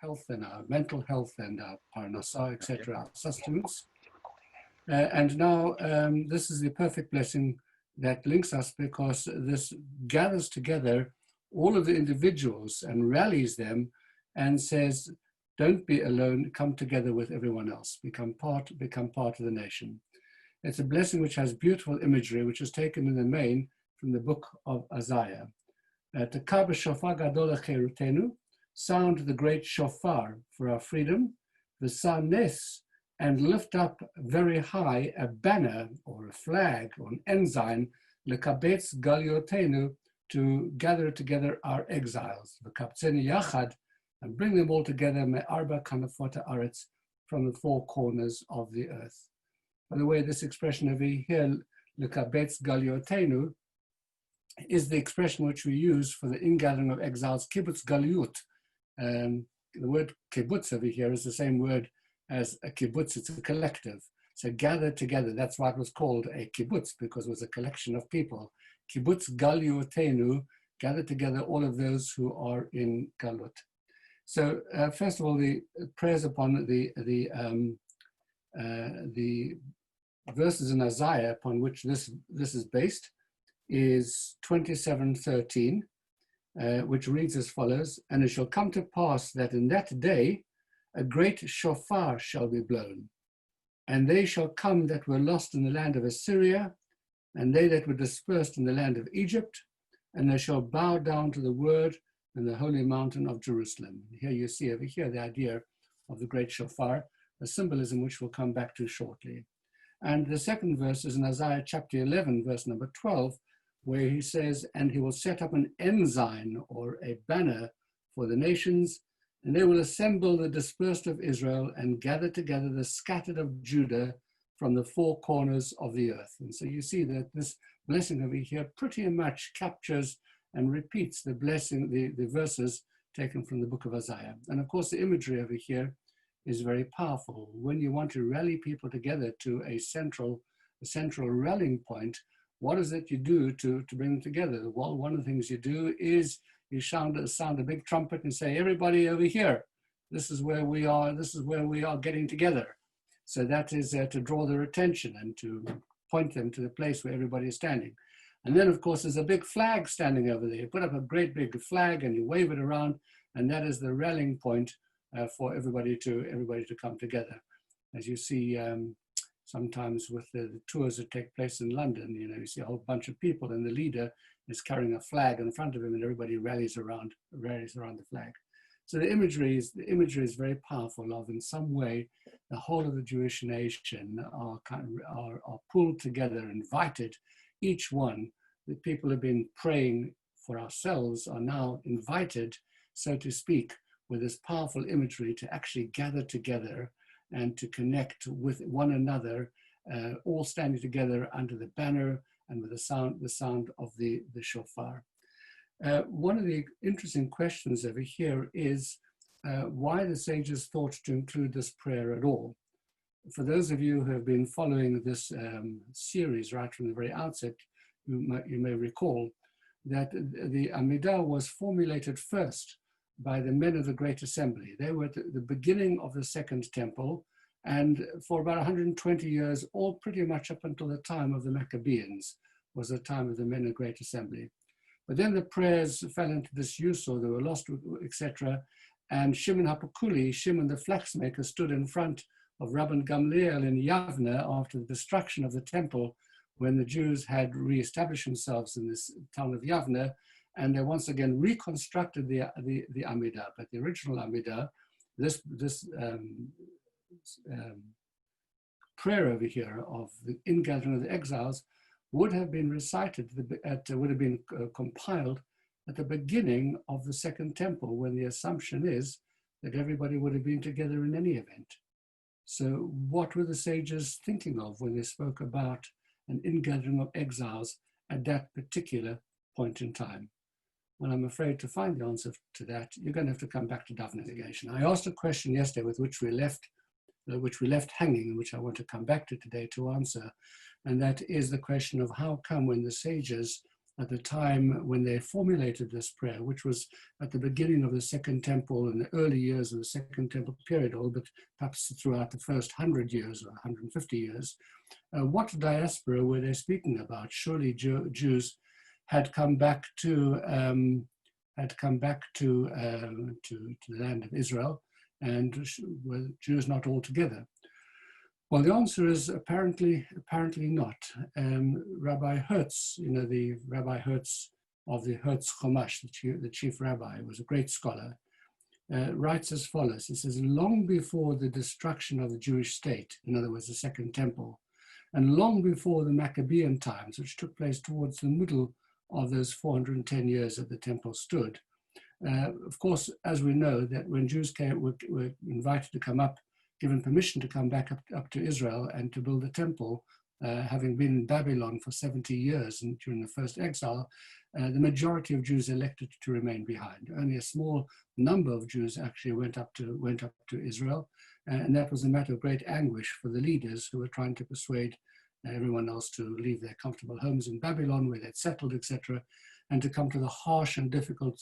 health and our mental health and our parnasah, etc., our sustenance. And now this is the perfect blessing that links us, because this gathers together all of the individuals and rallies them and says, don't be alone, come together with everyone else, become part of the nation. It's a blessing which has beautiful imagery, which is taken in the main from the book of Isaiah. Tekah b'shofar gadol cherutenu, sound the great shofar for our freedom, v'sa nes, and lift up very high a banner or a flag or an ensign, lekabetz galiotenu, to gather together our exiles, v'kabtzenu yachad, and bring them all together, me'arba kanafot haaretz, from the four corners of the earth. By the way, this expression over here, lekabetz galiotenu, is the expression which we use for the ingathering of exiles, kibbutz galiut. The word kibbutz over here is the same word as a kibbutz, it's a collective. So gather together, that's why it was called a kibbutz, because it was a collection of people. Kibbutz galiotenu, gather together all of those who are in galut. So first of all, the prayers upon the verses in Isaiah upon which this is based is 27:13, which reads as follows: and it shall come to pass that in that day a great shofar shall be blown, and they shall come that were lost in the land of Assyria, and they that were dispersed in the land of Egypt, and they shall bow down to the word and the holy mountain of Jerusalem. Here you see over here the idea of the great shofar, a symbolism which we'll come back to shortly. And the second verse is in Isaiah chapter 11, verse number 12, where he says, and he will set up an ensign or a banner for the nations, and they will assemble the dispersed of Israel and gather together the scattered of Judah from the four corners of the earth. And so you see that this blessing over here pretty much captures and repeats the blessing, the verses taken from the book of Isaiah. And of course, the imagery over here is very powerful. When you want to rally people together to a central rallying point, what is it you do to bring them together? Well, one of the things you do is you sound a big trumpet and say, everybody over here, this is where we are getting together. So that is to draw their attention and to point them to the place where everybody is standing. And then, of course, there's a big flag standing over there. You put up a great big flag and you wave it around, and that is the rallying point for everybody to come together. As you see sometimes with the tours that take place in London, you see a whole bunch of people, and the leader is carrying a flag in front of him, and everybody rallies around the flag. So the imagery is very powerful. Of in some way, the whole of the Jewish nation are pulled together, invited. Each one, the people have been praying for ourselves, are now invited, so to speak, with this powerful imagery to actually gather together and to connect with one another, all standing together under the banner and with the sound of the shofar. One of the interesting questions over here is why the sages thought to include this prayer at all. For those of you who have been following this series right from the very outset, you may recall that the Amidah was formulated first by the men of the Great Assembly. They were at the beginning of the Second Temple, and for about 120 years, all pretty much up until the time of the Maccabees was the time of the men of the Great Assembly. But then the prayers fell into disuse, or they were lost, etc. And Shimon HaPakuli, Shimon the flaxmaker, stood in front of Rabbi Gamliel in Yavne after the destruction of the temple, when the Jews had re-established themselves in this town of Yavne, and they once again reconstructed the Amidah. But the original Amidah, this prayer over here of the ingathering of the exiles would have been recited, would have been compiled at the beginning of the Second Temple, when the assumption is that everybody would have been together in any event. So what were the sages thinking of when they spoke about an ingathering of exiles at that particular point in time? Well, I'm afraid to find the answer to that, you're going to have to come back to Dove Navigation. I asked a question yesterday with which we left hanging, and which I want to come back to today to answer, and that is the question of how come when the sages at the time when they formulated this prayer, which was at the beginning of the Second Temple in the early years of the Second Temple period, but perhaps throughout the first 100 years or 150 years, what diaspora were they speaking about? Surely Jews had come back to the land of Israel, and were Jews not all together? Well, the answer is apparently not. Rabbi Hertz, the Rabbi Hertz of the Hertz Chumash, the chief rabbi, was a great scholar, writes as follows. He says, long before the destruction of the Jewish state, in other words, the Second Temple, and long before the Maccabean times, which took place towards the middle of those 410 years that the temple stood. Of course, as we know, that when Jews were invited to come up, given permission to come back up to Israel and to build a temple, having been in Babylon for 70 years and during the first exile, the majority of Jews elected to remain behind. Only a small number of Jews actually went up to Israel, and that was a matter of great anguish for the leaders who were trying to persuade everyone else to leave their comfortable homes in Babylon where they'd settled, etc., and to come to the harsh and difficult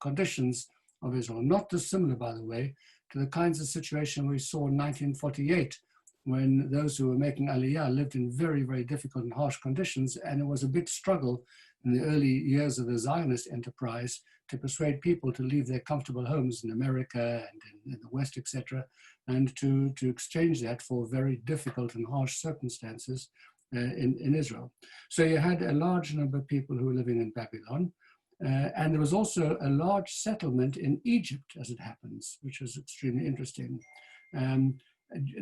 conditions of Israel. Not dissimilar, by the way, to the kinds of situation we saw in 1948, when those who were making Aliyah lived in very, very difficult and harsh conditions, and it was a big struggle in the early years of the Zionist enterprise to persuade people to leave their comfortable homes in America and in the West, etc., and to exchange that for very difficult and harsh circumstances in Israel. So you had a large number of people who were living in Babylon, and there was also a large settlement in Egypt, as it happens, which was extremely interesting.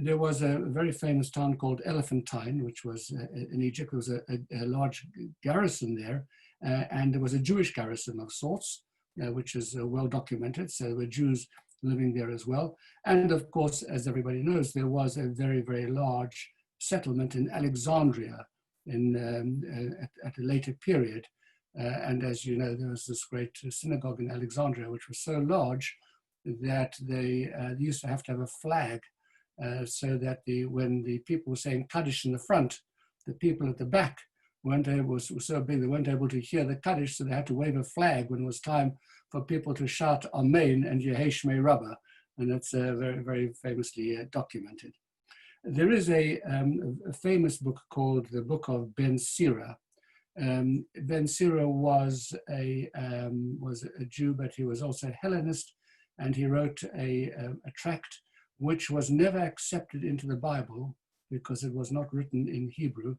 There was a very famous town called Elephantine, which was in Egypt. There was a large garrison there, and there was a Jewish garrison of sorts, which is well documented. So there were Jews living there as well. And of course, as everybody knows, there was a very, very large settlement in Alexandria at a later period. And as you know, there was this great synagogue in Alexandria, which was so large that they used to have a flag so that when the people were saying Kaddish in the front, the people at the back was so big they weren't able to hear the Kaddish, so they had to wave a flag when it was time for people to shout Amen and Yehei Shmei Rabbah, and that's very, very famously documented. There is a famous book called the Book of Ben Sira. Ben Sira was a Jew, but he was also a Hellenist, and he wrote a tract which was never accepted into the Bible because it was not written in Hebrew.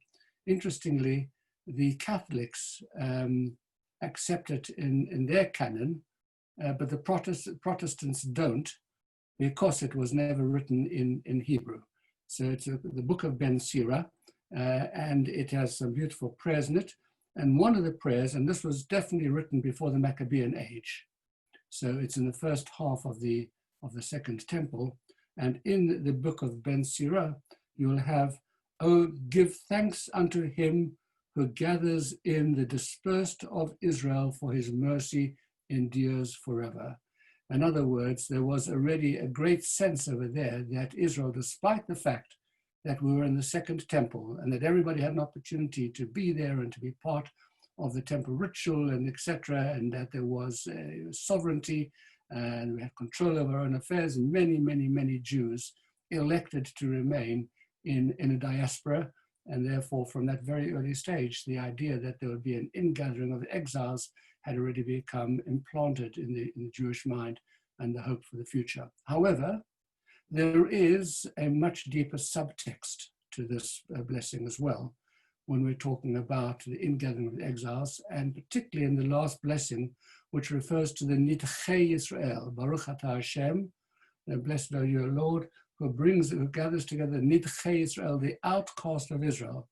Interestingly, the Catholics accept it in their canon, but the Protestants don't, because it was never written in Hebrew. So it's the Book of Ben Sira, and it has some beautiful prayers in it. And one of the prayers, and this was definitely written before the Maccabean age, so it's in the first half of the Second Temple. And in the Book of Ben Sira, you'll have, "Oh, give thanks unto him who gathers in the dispersed of Israel, for his mercy endures forever." In other words, there was already a great sense over there that Israel, despite the fact that we were in the Second Temple and that everybody had an opportunity to be there and to be part of the temple ritual and etc., and that there was sovereignty and we had control over our own affairs, and many, many, many Jews elected to remain in a diaspora. And therefore, from that very early stage, the idea that there would be an ingathering of the exiles had already become implanted in the Jewish mind and the hope for the future. However, there is a much deeper subtext to this blessing as well, when we're talking about the ingathering of the exiles, and particularly in the last blessing, which refers to the Nidchei Yisrael, Baruch Atah Hashem, blessed are you, Lord, who gathers together Nidchei Yisrael, the outcast of Israel.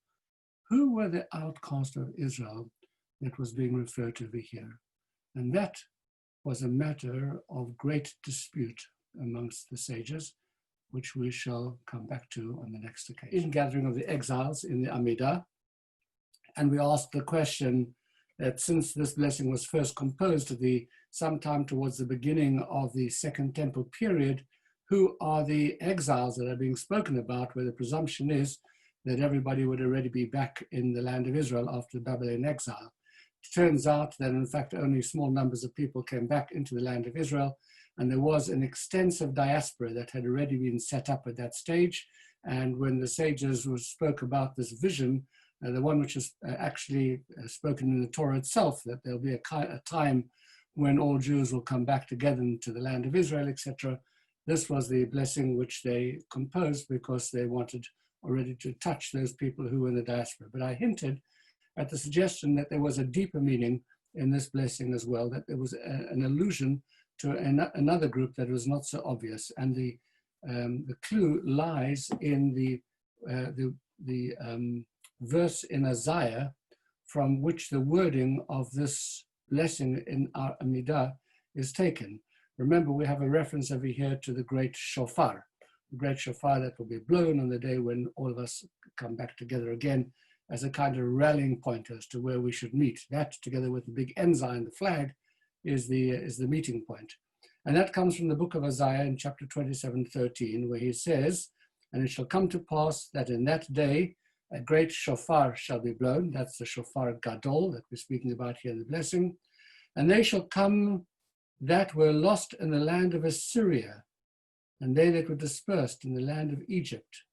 Who were the outcast of Israel that was being referred to over here? And that was a matter of great dispute amongst the sages, which we shall come back to on the next occasion. In gathering of the exiles in the Amidah, and we asked the question that since this blessing was first composed sometime towards the beginning of the Second Temple period, who are the exiles that are being spoken about, where the presumption is that everybody would already be back in the land of Israel after the Babylonian exile? turns out that in fact only small numbers of people came back into the land of Israel, and there was an extensive diaspora that had already been set up at that stage. And when the sages spoke about this vision, the one which is actually spoken in the Torah itself, that there'll be a time when all Jews will come back together into the land of Israel, etc. This was the blessing which they composed because they wanted already to touch those people who were in the diaspora. But I hinted at the suggestion that there was a deeper meaning in this blessing as well, that there was an allusion to another group that was not so obvious. And the clue lies in the verse in Isaiah from which the wording of this blessing in our Amidah is taken. Remember, we have a reference over here to the great shofar that will be blown on the day when all of us come back together again as a kind of rallying point as to where we should meet. That, together with the big ensign, the flag, is the meeting point. And that comes from the book of Isaiah in chapter 27:13, where he says, "And it shall come to pass that in that day a great shofar shall be blown." That's the shofar gadol that we're speaking about here in the blessing. "And they shall come that were lost in the land of Assyria, and they that were dispersed in the land of Egypt,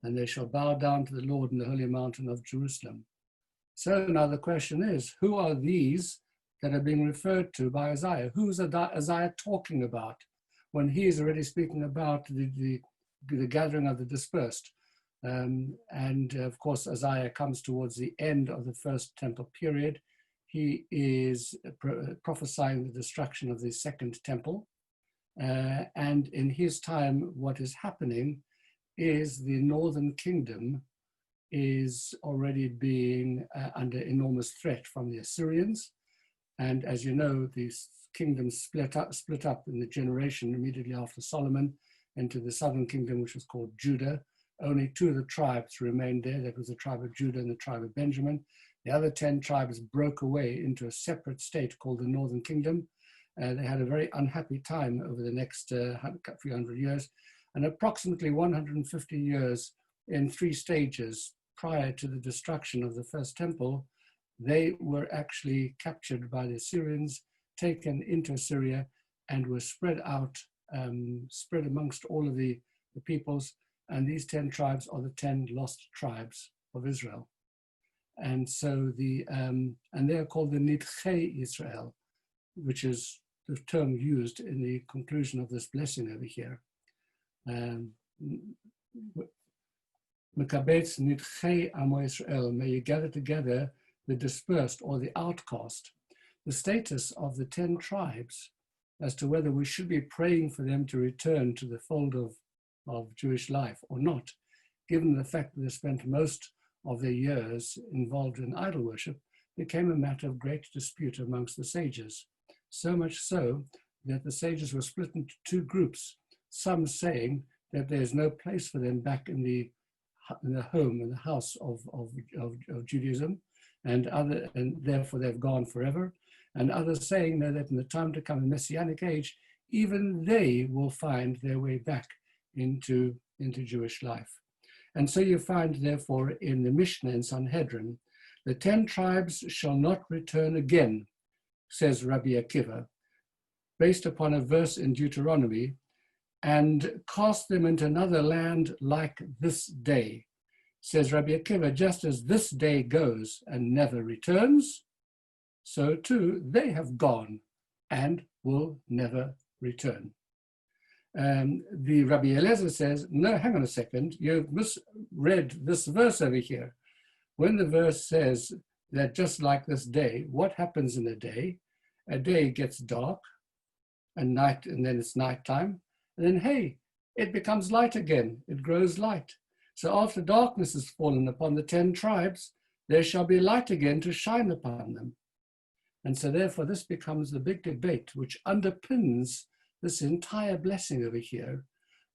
and they shall bow down to the Lord in the holy mountain of Jerusalem." So now the question is, who are these that are being referred to by Isaiah? Who is Isaiah talking about when he is already speaking about the gathering of the dispersed? And of course, Isaiah comes towards the end of the first temple period. He is prophesying the destruction of the second temple. And in his time, what is happening is the northern kingdom is already being under enormous threat from the Assyrians. And as you know, these kingdoms split up in the generation immediately after Solomon into the southern kingdom, which was called Judah. Only two of the tribes remained there. That was the tribe of Judah and the tribe of Benjamin. The other 10 tribes broke away into a separate state called the Northern Kingdom. They had a very unhappy time over the next few hundred years, and approximately 150 years in 3 stages prior to the destruction of the first temple, they were actually captured by the Assyrians, taken into Assyria, and were spread out, spread amongst all of the peoples. And these 10 tribes are the 10 lost tribes of Israel. And so and they are called the Nidchei Israel, which is the term used in the conclusion of this blessing over here. Mekabetz Nidchei Amo Israel, may you gather together the dispersed or the outcast. The status of the 10 tribes as to whether we should be praying for them to return to the fold of Jewish life or not, given the fact that they spent most of their years involved in idol worship, became a matter of great dispute amongst the sages. So much so that the sages were split into 2 groups, some saying that there's no place for them back in the home, in the house of Judaism, and therefore they've gone forever, and others saying that in the time to come, the Messianic age, even they will find their way back into Jewish life. And so you find, therefore, in the Mishnah in Sanhedrin, the 10 tribes shall not return again, says Rabbi Akiva, based upon a verse in Deuteronomy, and cast them into another land like this day, says Rabbi Akiva. Just as this day goes and never returns, so too they have gone and will never return. The Rabbi Eliezer says, no, hang on a second, you've misread this verse over here. When the verse says that just like this day, what happens in a day? A day gets dark and night, and then it's nighttime, and then, hey, it becomes light again, it grows light. So after darkness has fallen upon the 10 tribes, there shall be light again to shine upon them. And so therefore this becomes the big debate which underpins this entire blessing over here,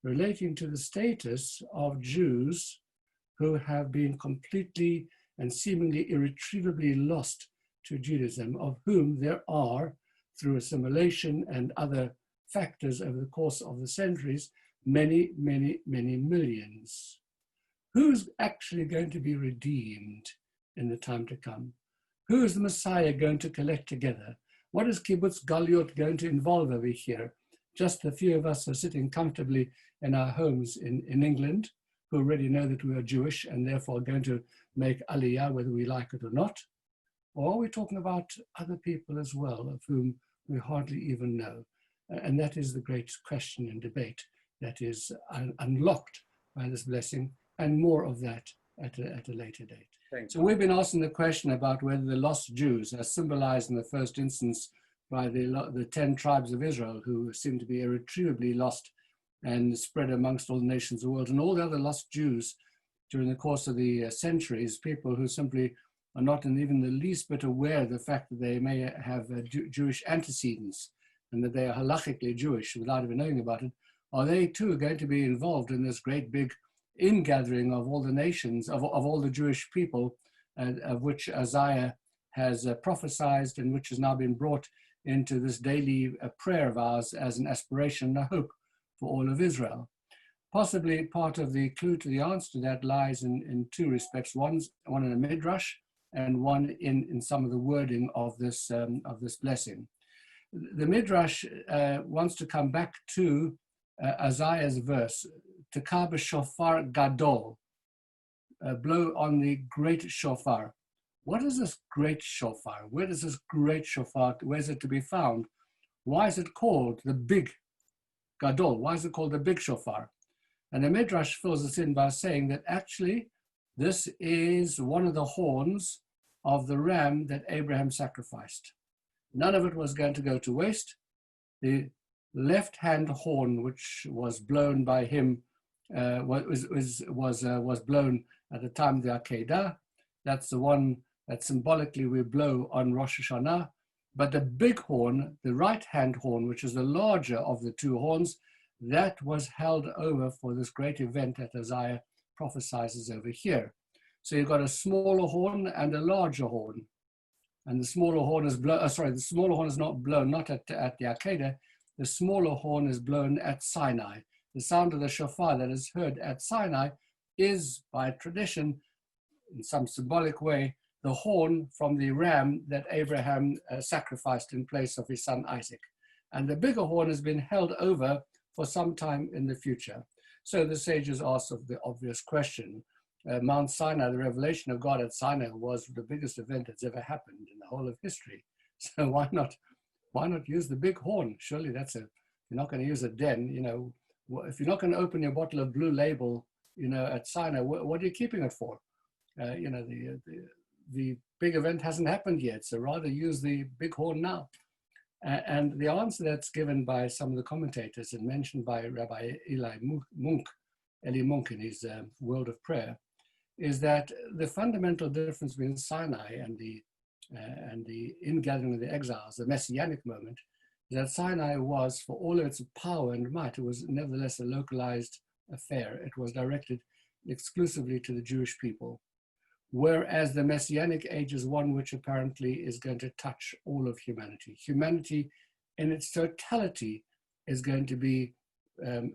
relating to the status of Jews who have been completely and seemingly irretrievably lost to Judaism, of whom there are, through assimilation and other factors over the course of the centuries, many, many, many millions. Who's actually going to be redeemed in the time to come? Who is the Messiah going to collect together? What is Kibbutz Galiot going to involve over here? Just a few of us are sitting comfortably in our homes in England, who already know that we are Jewish and therefore are going to make Aliyah, whether we like it or not. Or are we talking about other people as well, of whom we hardly even know? And that is the great question and debate that is unlocked by this blessing, and more of that at a later date. Thanks. So we've been asking the question about whether the lost Jews, as symbolized in the first instance by the 10 tribes of Israel, who seem to be irretrievably lost and spread amongst all the nations of the world, and all the other lost Jews during the course of the centuries, people who simply are not even the least bit aware of the fact that they may have Jewish antecedents and that they are halachically Jewish without even knowing about it. Are they too going to be involved in this great big ingathering of all the nations, of all the Jewish people, of which Isaiah has prophesied and which has now been brought into this daily prayer of ours as an aspiration and a hope for all of Israel? Possibly part of the clue to the answer to that lies in two respects. One in a midrash and one in some of the wording of this blessing. The midrash wants to come back to Isaiah's verse, Tekah b'shofar gadol, blow on the great shofar. What is this great shofar? Where does this great shofar, where is it to be found? Why is it called the big gadol? Why is it called the big shofar? And the midrash fills us in by saying that actually this is one of the horns of the ram that Abraham sacrificed. None of it was going to go to waste. The left-hand horn, which was blown by him, was blown at the time of the Akedah. That's the one that symbolically we blow on Rosh Hashanah. But the big horn, the right-hand horn, which is the larger of the two horns, that was held over for this great event that Isaiah prophesies over here. So you've got a smaller horn and a larger horn. And the smaller horn is blown, the smaller horn is not blown, not at the Akedah. The smaller horn is blown at Sinai. The sound of the shofar that is heard at Sinai is, by tradition, in some symbolic way, the horn from the ram that Abraham sacrificed in place of his son Isaac. And the bigger horn has been held over for some time in the future. So the sages asked of the obvious question. Mount Sinai, the revelation of God at Sinai, was the biggest event that's ever happened in the whole of history. So why not use the big horn? Surely you're not going to use it then, if you're not going to open your bottle of Blue Label, at Sinai, what are you keeping it for? The big event hasn't happened yet, so rather use the big horn now. And the answer that's given by some of the commentators and mentioned by Rabbi Eli Munk in his World of Prayer, is that the fundamental difference between Sinai and the ingathering of the exiles, the messianic moment, is that Sinai was, for all of its power and might, it was nevertheless a localized affair. It was directed exclusively to the Jewish people. Whereas the Messianic age is one which apparently is going to touch all of humanity. Humanity in its totality is going to be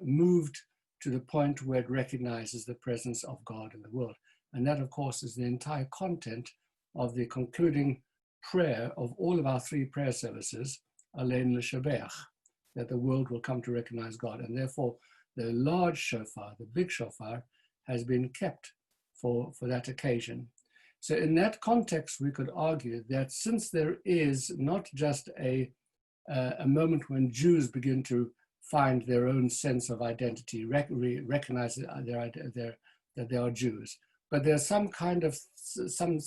moved to the point where it recognizes the presence of God in the world. And that, of course, is the entire content of the concluding prayer of all of our three prayer services, Alein L'Shabeach, that the world will come to recognize God. And therefore, the large shofar, the big shofar, has been kept for that occasion. So in that context, we could argue that since there is not just a moment when Jews begin to find their own sense of identity, recognize that they are Jews, but there's some kind of some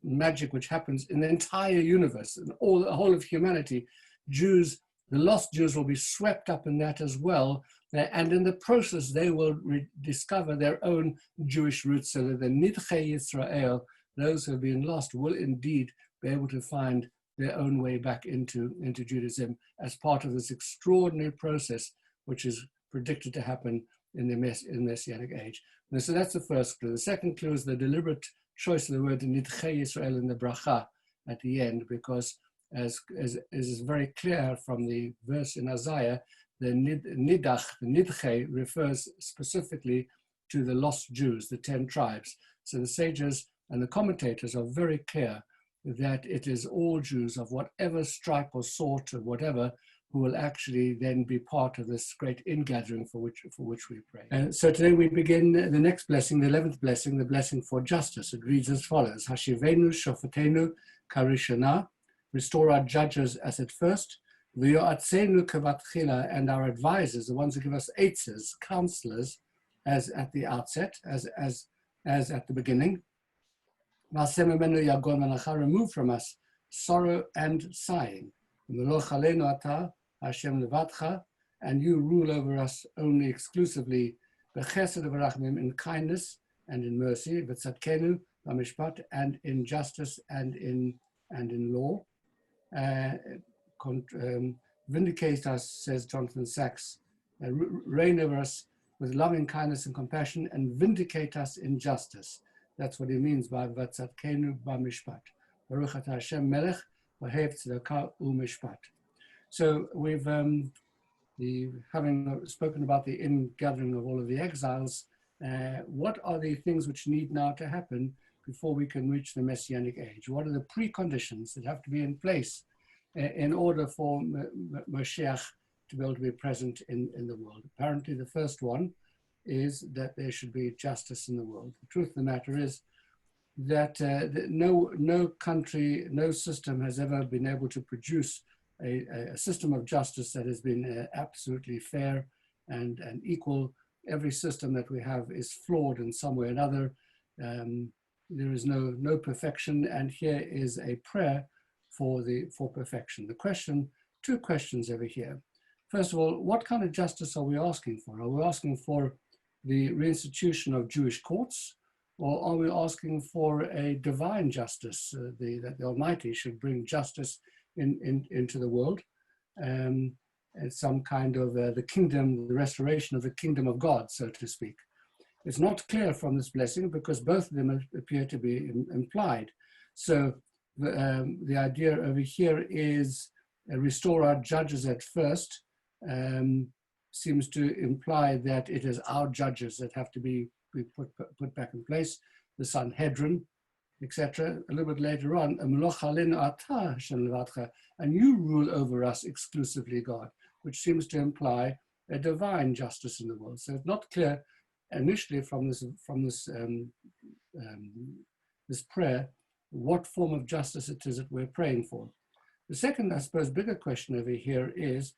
magic which happens in the entire universe, and the whole of humanity. Jews, the lost Jews, will be swept up in that as well, and in the process they will discover their own Jewish roots, so that the Nidchei Yisrael, those who have been lost, will indeed be able to find their own way back into Judaism as part of this extraordinary process which is predicted to happen in the Messianic age. And so that's the first clue. The second clue is the deliberate choice of the word Nidchei Yisrael in the bracha at the end, because as is very clear from the verse in Isaiah, the Nidchei refers specifically to the lost Jews, the 10 tribes. So the sages and the commentators are very clear that it is all Jews of whatever stripe or sort or whatever who will actually then be part of this great ingathering for which we pray. So today we begin the next blessing, the 11th blessing, the blessing for justice. It reads as follows: Hashivenu shofetenu karishana, restore our judges as at first, v'yoatzenu kavatchila, and our advisors, the ones who give us eitzes, counselors, as at the outset, as at the beginning. Remove from us sorrow and sighing. And you rule over us only exclusively in kindness and in mercy, and in justice and in law. Vindicate us, says Jonathan Sachs, reign over us with loving kindness and compassion, and vindicate us in justice. That's what he means by Vatzadkenu b'mishpat. Baruch atah Hashem melech v'hev tzedakah u'mishpat. So we've, having spoken about the ingathering of all of the exiles, what are the things which need now to happen before we can reach the Messianic age? What are the preconditions that have to be in place in order for Mashiach to be able to be present in the world? Apparently the first one is that there should be justice in the world. The truth of the matter is that no country, no system has ever been able to produce a system of justice that has been absolutely fair and equal. Every system that we have is flawed in some way or another. There is no perfection, and here is a prayer for perfection. Two questions over here. First of all, what kind of justice are we asking for? Are we asking for the reinstitution of Jewish courts, or are we asking for a divine justice, that the Almighty should bring justice into the world, and some kind of the kingdom, the restoration of the kingdom of God, so to speak? It's not clear from this blessing because both of them appear to be implied. So the idea over here is restore our judges at first, seems to imply that it is our judges that have to be put back in place, the Sanhedrin, etc. A little bit later on, and you rule over us exclusively, God, which seems to imply a divine justice in the world. So it's not clear initially from this prayer what form of justice it is that we're praying for. The second, I suppose, bigger question over here is,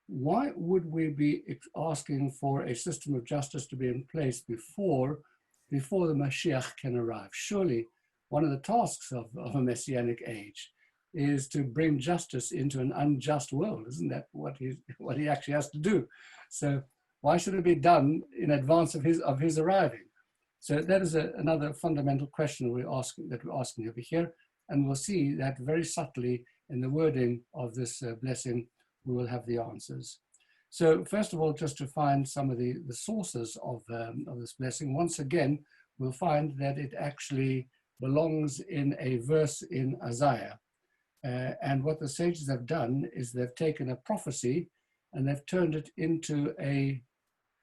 why would we be asking for a system of justice to be in place before the Mashiach can arrive? Surely one of the tasks of a Messianic age is to bring justice into an unjust world. Isn't that what he actually has to do? So why should it be done in advance of his arriving? So that is another fundamental question we're asking over here, and we'll see that very subtly in the wording of this blessing. We will have the answers. So first of all, just to find some of the sources of this blessing, once again, we'll find that it actually belongs in a verse in Isaiah. And what the sages have done is they've taken a prophecy and they've turned it into a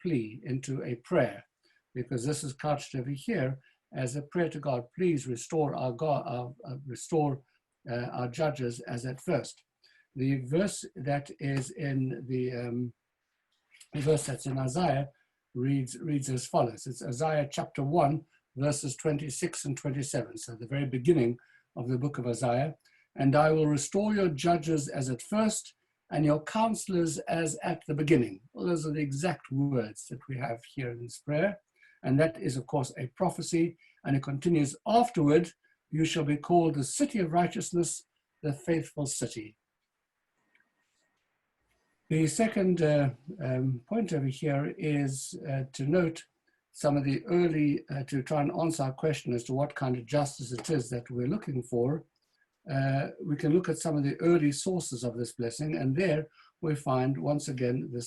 plea, into a prayer, because this is couched over here as a prayer to God. Please restore our God, restore our judges as at first. The verse that is in the verse that's in Isaiah reads as follows. It's Isaiah chapter 1, verses 26 and 27. So the very beginning of the book of Isaiah. And I will restore your judges as at first, and your counselors as at the beginning. Well, those are the exact words that we have here in this prayer. And that is, of course, a prophecy. And it continues, afterward, you shall be called the city of righteousness, the faithful city. The second point over here is to note some of the early, to try and answer our question as to what kind of justice it is that we're looking for. We can look at some of the early sources of this blessing, and there we find once again the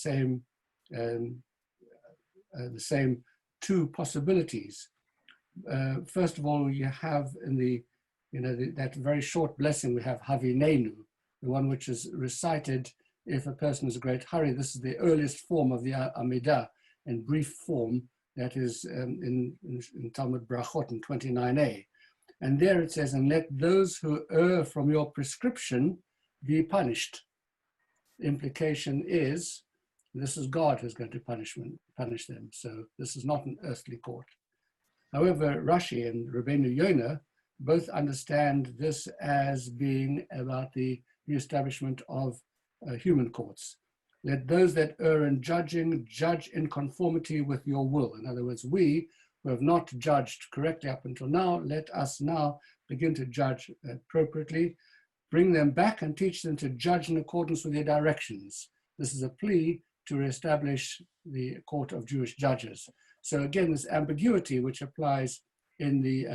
same two possibilities. First of all, you have in that very short blessing, we have Havinenu, the one which is recited if a person is in a great hurry. This is the earliest form of the Amidah in brief form that is in Talmud Brachot in 29a. And there it says, and let those who err from your prescription be punished. The implication is, this is God who's going to punish them. So this is not an earthly court. However, Rashi and Rabbi Yonah both understand this as being about the establishment of human courts. Let those that err in judging judge in conformity with your will. In other words, we who have not judged correctly up until now, let us now begin to judge appropriately, bring them back and teach them to judge in accordance with their directions. This is a plea to reestablish the court of Jewish judges. So again, this ambiguity which applies in the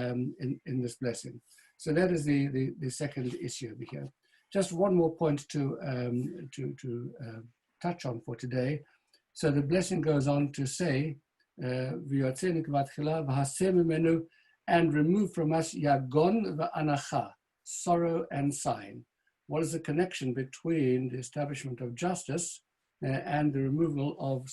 in this blessing. So that is the second issue over here. Just one more point to touch on for today. So the blessing goes on to say, and remove from us yagon v'anacha, sorrow and sighing. What is the connection between the establishment of justice and the removal of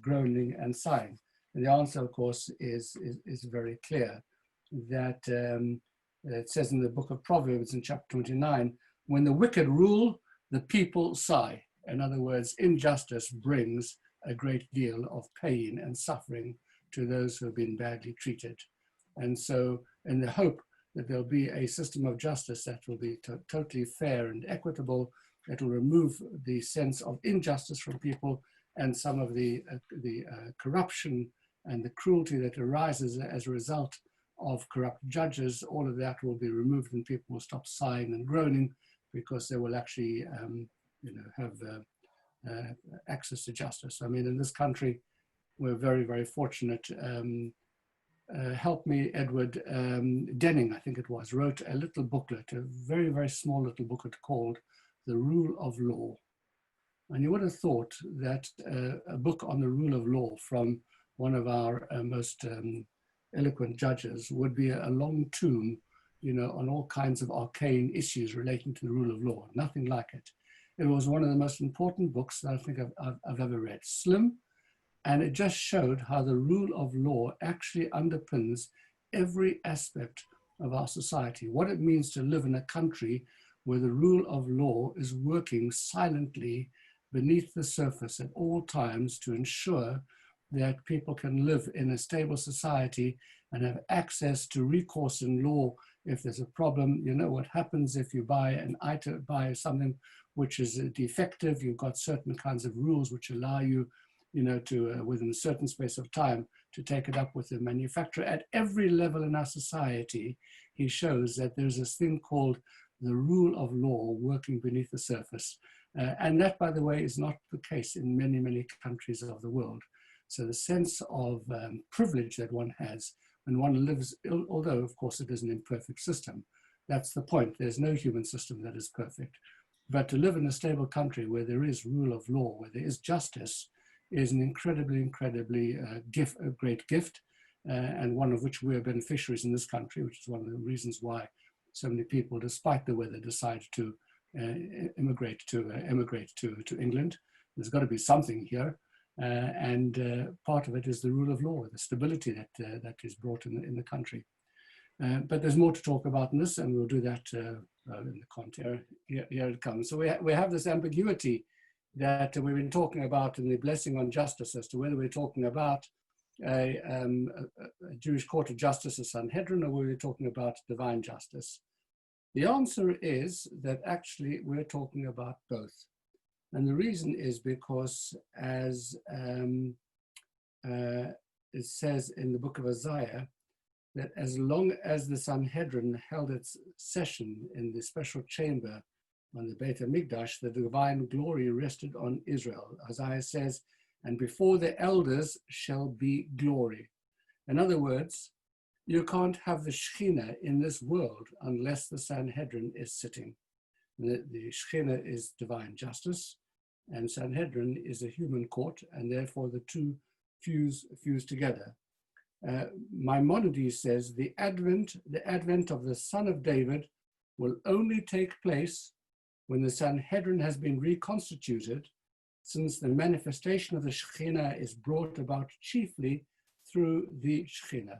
groaning and sighing? And the answer, of course, is very clear. That it says in the book of Proverbs in chapter 29, when the wicked rule, the people sigh. In other words, injustice brings a great deal of pain and suffering to those who have been badly treated. And so in the hope that there'll be a system of justice that will be totally fair and equitable, that will remove the sense of injustice from people and some of the corruption and the cruelty that arises as a result of corrupt judges, all of that will be removed and people will stop sighing and groaning because they will actually have access to justice. I mean, in this country, we're very, very fortunate. Help me, Edward Denning, I think it was, wrote a little booklet, a very, very small little booklet called The Rule of Law. And you would have thought that a book on the rule of law from one of our most eloquent judges would be a long tome, on all kinds of arcane issues relating to the rule of law. Nothing like it. It was one of the most important books that I think I've ever read. Slim, and it just showed how the rule of law actually underpins every aspect of our society, what it means to live in a country where the rule of law is working silently beneath the surface at all times to ensure that people can live in a stable society and have access to recourse in law if there's a problem. You know what happens if you buy something which is defective. You've got certain kinds of rules which allow you, to within a certain space of time to take it up with the manufacturer. At every level in our society, he shows that there's this thing called the rule of law working beneath the surface. And that, by the way, is not the case in many, many countries of the world. So the sense of privilege that one has when one lives, although of course it is an imperfect system, that's the point. There's no human system that is perfect. But to live in a stable country where there is rule of law, where there is justice, is an incredibly great gift, and one of which we're beneficiaries in this country, which is one of the reasons why so many people, despite the weather, decide to immigrate to England. There's got to be something here. And part of it is the rule of law, the stability that is brought in the country. But there's more to talk about in this, and we'll do that in the content. Here it comes. So we have this ambiguity that we've been talking about in the blessing on justice as to whether we're talking about a Jewish court of justice, a Sanhedrin, or whether we're talking about divine justice. The answer is that actually we're talking about both. And the reason is because, as it says in the book of Isaiah, that as long as the Sanhedrin held its session in the special chamber on the Beit HaMikdash, the divine glory rested on Israel. Isaiah says, and before the elders shall be glory. In other words, you can't have the Shekhinah in this world unless the Sanhedrin is sitting. The Shekhinah is divine justice, and Sanhedrin is a human court, and therefore the two fuse together. Maimonides says the advent of the Son of David will only take place when the Sanhedrin has been reconstituted, since the manifestation of the Shekhinah is brought about chiefly through the Shekhinah.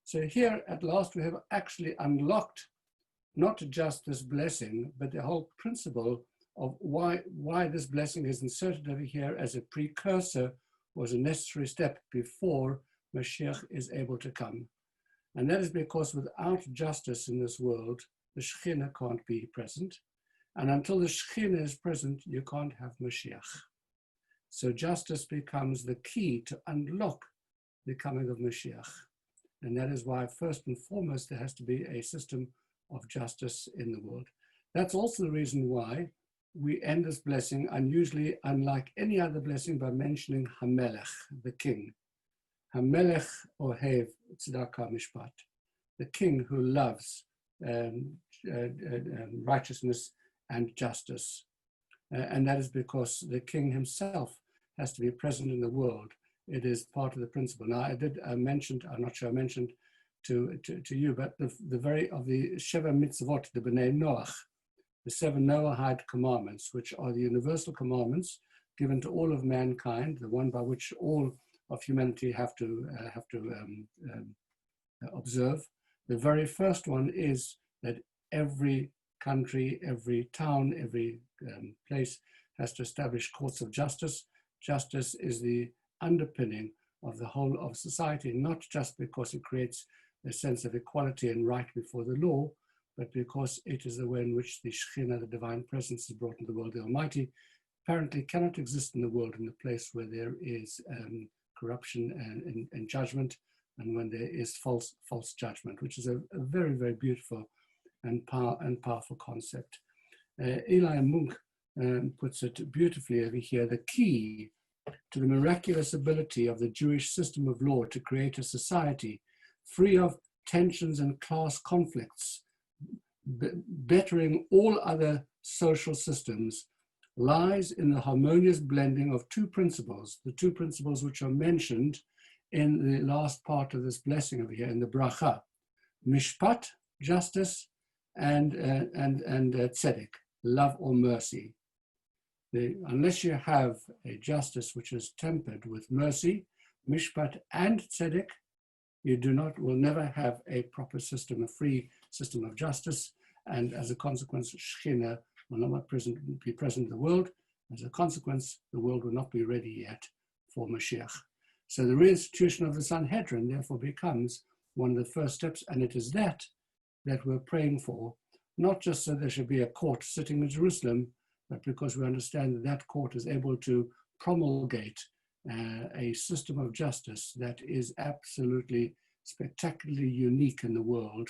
So here at last we have actually unlocked not just this blessing, but the whole principle of why this blessing is inserted over here as a precursor, was a necessary step before Mashiach is able to come. And that is because without justice in this world, the Shekhinah can't be present. And until the Shekhinah is present, you can't have Mashiach. So justice becomes the key to unlock the coming of Mashiach. And that is why, first and foremost, there has to be a system of justice in the world. That's also the reason why we end this blessing, unusually unlike any other blessing, by mentioning Hamelech, the king. Hamelech ohev tzedakah mishpat, the king who loves righteousness and justice. And that is because the king himself has to be present in the world. It is part of the principle. Now, I mentioned, I'm not sure I mentioned to you, but the very of the Sheva Mitzvot, the B'nai Noach, the 7 Noahide commandments, which are the universal commandments given to all of mankind, the one by which all of humanity have to observe. The very first one is that every country, every town, every place has to establish courts of justice. Justice is the underpinning of the whole of society, not just because it creates a sense of equality and right before the law, but because it is the way in which the Shekhinah, the divine presence, is brought into the world. The Almighty apparently cannot exist in the world in a place where there is corruption and judgment, and when there is false judgment, which is a very, very beautiful and powerful concept. Eli Munk puts it beautifully over here. The key to the miraculous ability of the Jewish system of law to create a society free of tensions and class conflicts, bettering all other social systems, lies in the harmonious blending of two principles, the two principles which are mentioned in the last part of this blessing over here in the bracha: mishpat, justice, and tzedek, love or mercy. Unless you have a justice which is tempered with mercy, mishpat and tzedek, you will never have a proper system, a free system of justice, and as a consequence, Shekhinah will not be present in the world. As a consequence, the world will not be ready yet for Mashiach. So the reinstitution of the Sanhedrin therefore becomes one of the first steps, and it is that we're praying for, not just so there should be a court sitting in Jerusalem, but because we understand that that court is able to promulgate a system of justice that is absolutely spectacularly unique in the world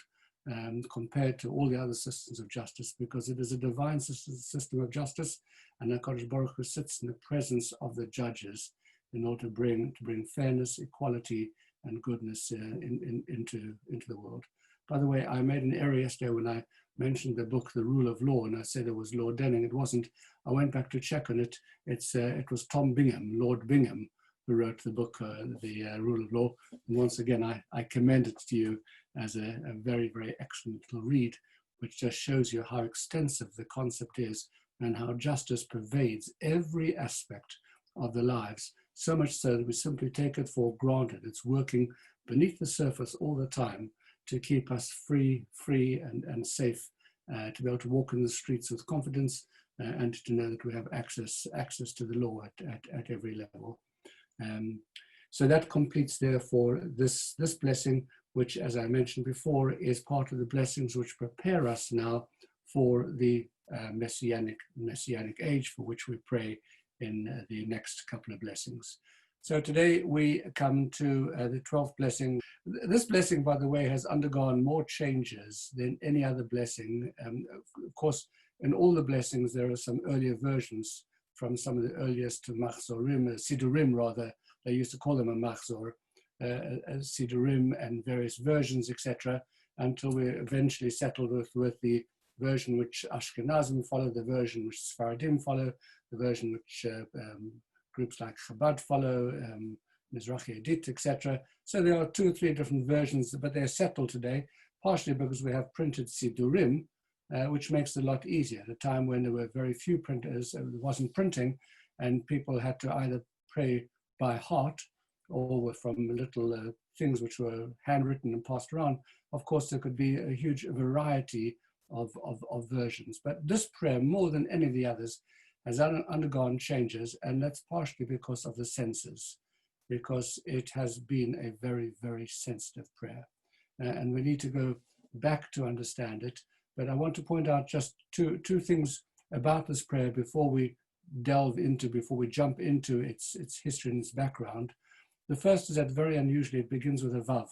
compared to all the other systems of justice, because it is a divine system of justice, and HaKadosh Baruch Hu sits in the presence of the judges in order to bring fairness, equality, and goodness into the world. By the way, I made an error yesterday when I mentioned the book, The Rule of Law, and I said it was Lord Denning. It wasn't. I went back to check on it. It was Tom Bingham, Lord Bingham, who wrote the book, The Rule of Law. And once again, I commend it to you as a very, very excellent little read, which just shows you how extensive the concept is and how justice pervades every aspect of the lives, so much so that we simply take it for granted. It's working beneath the surface all the time to keep us free and safe, to be able to walk in the streets with confidence, and to know that we have access to the law at every level. So that completes therefore this blessing, which, as I mentioned before, is part of the blessings which prepare us now for the messianic age, for which we pray in the next couple of blessings. So today we come to the 12th blessing. This blessing, by the way, has undergone more changes than any other blessing. Of course, in all the blessings, there are some earlier versions from some of the earliest machzorim, sidurim rather. They used to call them a machzor, sidurim and various versions, etc., until we eventually settled with the version which Ashkenazim follow, the version which Sfaradim follow, the version which groups like Chabad follow, Mizrahi Edit, etc. So there are 2 or 3 different versions, but they're settled today, partially because we have printed Sidurim, which makes it a lot easier. At a time when there were very few printers, there wasn't printing, and people had to either pray by heart or from little things which were handwritten and passed around, of course, there could be a huge variety of versions. But this prayer, more than any of the others, has undergone changes, and that's partially because of the censors, because it has been a very, very sensitive prayer. And we need to go back to understand it. But I want to point out just two things about this prayer before we jump into its history and its background. The first is that very unusually it begins with a vav.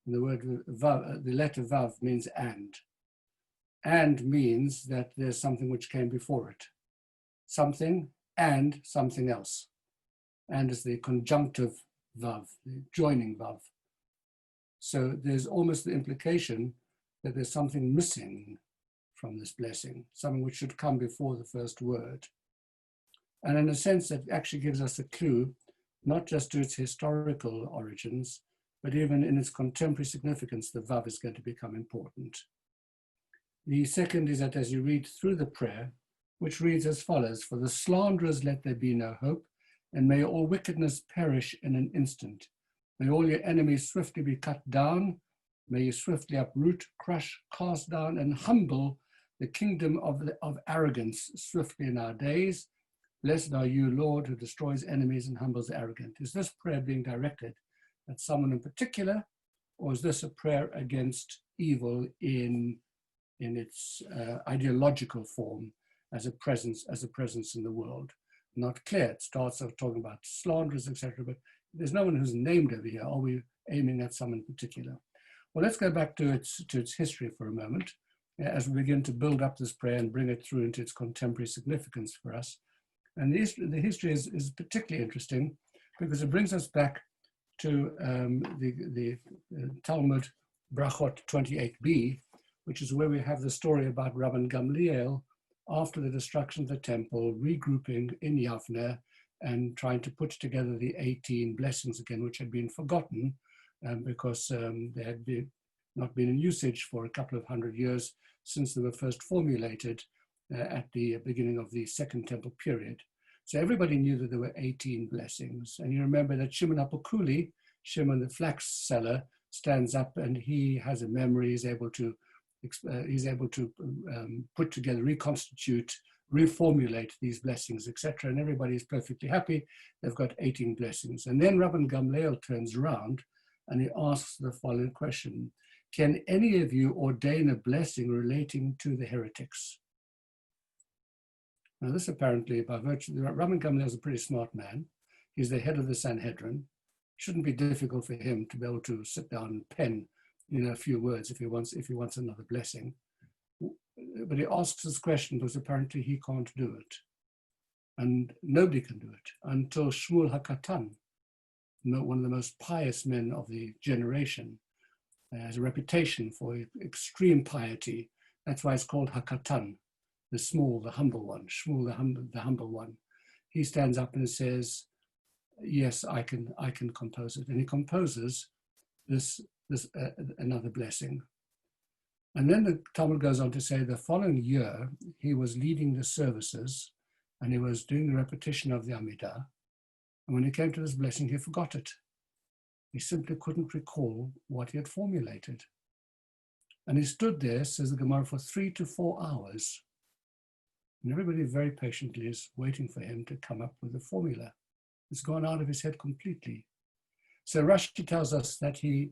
And the word vav, the letter vav means and. And means that there's something which came before it. Something and something else. And is the conjunctive vav, the joining vav. So there's almost the implication that there's something missing from this blessing, something which should come before the first word. And in a sense, that actually gives us a clue, not just to its historical origins, but even in its contemporary significance, the vav is going to become important. The second is that as you read through the prayer, which reads as follows: "For the slanderers let there be no hope, and may all wickedness perish in an instant. May all your enemies swiftly be cut down. May you swiftly uproot, crush, cast down, and humble the kingdom of arrogance swiftly in our days. Blessed are you, Lord, who destroys enemies and humbles the arrogant." Is this prayer being directed at someone in particular, or is this a prayer against evil in its ideological form as a presence in the world? Not clear. It starts off talking about slanderers, etc., but there's no one who's named over here. Are we aiming at someone in particular? Well, let's go back to its history for a moment as we begin to build up this prayer and bring it through into its contemporary significance for us. And the history is particularly interesting because it brings us back to the Talmud Brachot 28b, which is where we have the story about Rabbi Gamliel after the destruction of the temple, regrouping in Yavne and trying to put together the 18 blessings again, which had been forgotten because they had not been in usage for a couple of hundred years since they were first formulated at the beginning of the Second Temple period. So everybody knew that there were 18 blessings. And you remember that Shimon Apokuli, Shimon the flax seller, stands up and he has a memory, he's able to put together, reconstitute, reformulate these blessings, etc. And everybody is perfectly happy. They've got 18 blessings. And then Rabbi Gamliel turns around and he asks the following question: "Can any of you ordain a blessing relating to the heretics?" Now this apparently, by virtue, Rabbi Gamliel is a pretty smart man. He's the head of the Sanhedrin. Shouldn't be difficult for him to be able to sit down and pen, a few words if he wants another blessing. But he asks this question because apparently he can't do it. And nobody can do it until Shmuel HaKatan, one of the most pious men of the generation, has a reputation for extreme piety. That's why it's called HaKatan, the small, the humble one, Shmuel the humble one. He stands up and says, "Yes, I can compose it." And he composes this another blessing. And then the Talmud goes on to say the following year, he was leading the services and he was doing the repetition of the Amidah. And when he came to this blessing, he forgot it. He simply couldn't recall what he had formulated. And he stood there, says the Gemara, for 3 to 4 hours. And everybody very patiently is waiting for him to come up with a formula. It's gone out of his head completely. So Rashi tells us that he